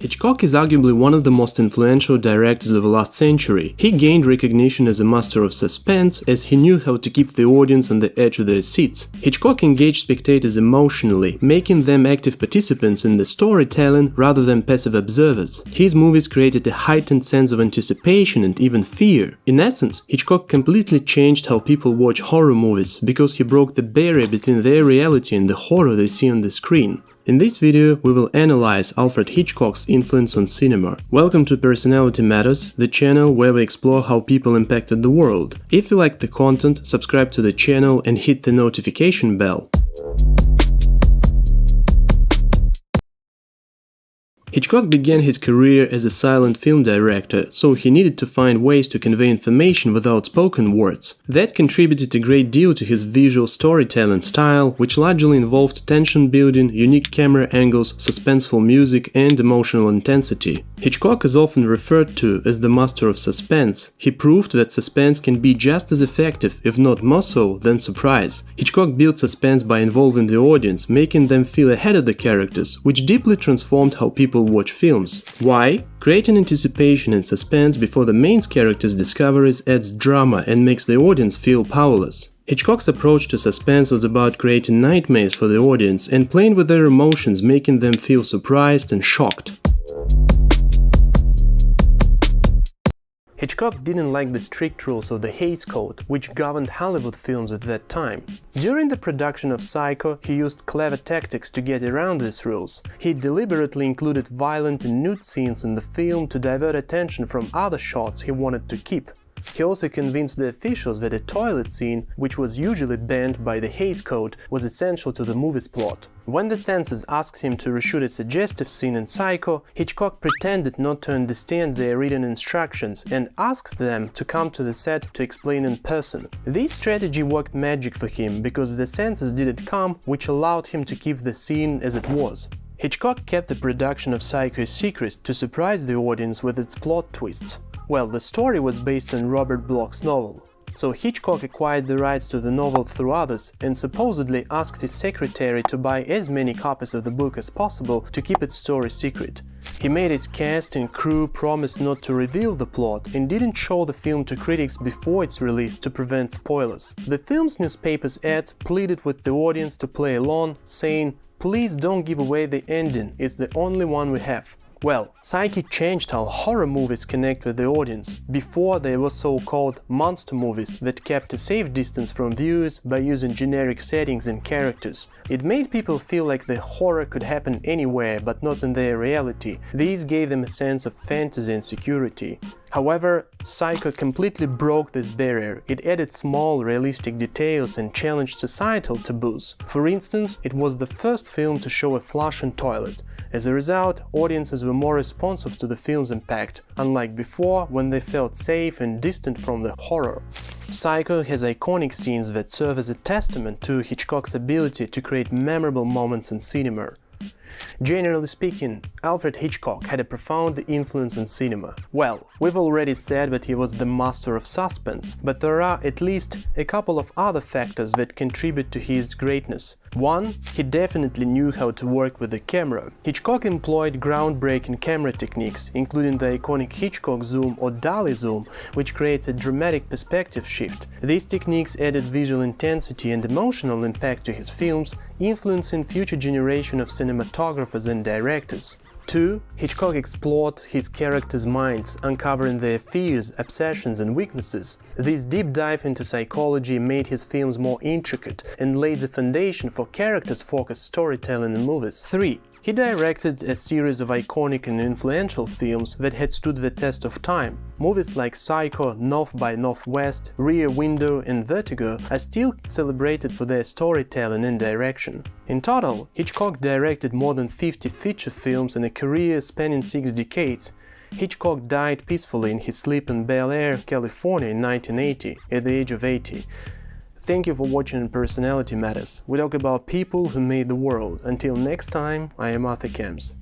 Hitchcock is arguably one of the most influential directors of the last century. He gained recognition as a master of suspense, as he knew how to keep the audience on the edge of their seats. Hitchcock engaged spectators emotionally, making them active participants in the storytelling rather than passive observers. His movies created a heightened sense of anticipation and even fear. In essence, Hitchcock completely changed how people watch horror movies, because he broke the barrier between their reality and the horror they see on the screen. In this video, we will analyze Alfred Hitchcock's influence on cinema. Welcome to Personality Matters, the channel where we explore how people impacted the world. If you like the content, subscribe to the channel and hit the notification bell. Hitchcock began his career as a silent film director, so he needed to find ways to convey information without spoken words. That contributed a great deal to his visual storytelling style, which largely involved tension building, unique camera angles, suspenseful music, and emotional intensity. Hitchcock is often referred to as the master of suspense. He proved that suspense can be just as effective, if not more so, than surprise. Hitchcock built suspense by involving the audience, making them feel ahead of the characters, which deeply transformed how people watch films. Why? Creating anticipation and suspense before the main character's discoveries adds drama and makes the audience feel powerless. Hitchcock's approach to suspense was about creating nightmares for the audience and playing with their emotions, making them feel surprised and shocked. Hitchcock didn't like the strict rules of the Hays Code, which governed Hollywood films at that time. During the production of Psycho, he used clever tactics to get around these rules. He deliberately included violent and nude scenes in the film to divert attention from other shots he wanted to keep. He also convinced the officials that a toilet scene, which was usually banned by the Hays Code, was essential to the movie's plot. When the censors asked him to reshoot a suggestive scene in Psycho, Hitchcock pretended not to understand their written instructions and asked them to come to the set to explain in person. This strategy worked magic for him because the censors didn't come, which allowed him to keep the scene as it was. Hitchcock kept the production of Psycho a secret to surprise the audience with its plot twists. Well, the story was based on Robert Bloch's novel, so Hitchcock acquired the rights to the novel through others and supposedly asked his secretary to buy as many copies of the book as possible to keep its story secret. He made his cast and crew promise not to reveal the plot and didn't show the film to critics before its release to prevent spoilers. The film's newspapers ads pleaded with the audience to play along, saying, "Please don't give away the ending, it's the only one we have." Well, Psyche changed how horror movies connect with the audience. Before, they were so-called monster movies that kept a safe distance from viewers by using generic settings and characters. It made people feel like the horror could happen anywhere, but not in their reality. These gave them a sense of fantasy and security. However, Psycho completely broke this barrier. It added small, realistic details and challenged societal taboos. For instance, it was the first film to show a flushing toilet. As a result, audiences were more responsive to the film's impact, unlike before, when they felt safe and distant from the horror. Psycho has iconic scenes that serve as a testament to Hitchcock's ability to create memorable moments in cinema. Generally speaking, Alfred Hitchcock had a profound influence on cinema. Well, we've already said that he was the master of suspense, but there are at least a couple of other factors that contribute to his greatness. One, he definitely knew how to work with the camera. Hitchcock employed groundbreaking camera techniques, including the iconic Hitchcock zoom or dolly zoom, which creates a dramatic perspective shift. These techniques added visual intensity and emotional impact to his films, influencing future generations of cinematographers and directors. 2. Hitchcock explored his characters' minds, uncovering their fears, obsessions and weaknesses. This deep dive into psychology made his films more intricate and laid the foundation for characters-focused storytelling in movies. 3. He directed a series of iconic and influential films that had stood the test of time. Movies like Psycho, North by Northwest, Rear Window and Vertigo are still celebrated for their storytelling and direction. In total, Hitchcock directed more than 50 feature films in a career spanning 6 decades. Hitchcock died peacefully in his sleep in Bel Air, California in 1980, at the age of 80. Thank you for watching Personality Matters. We talk about people who made the world. Until next time, I am Arthur Kemps.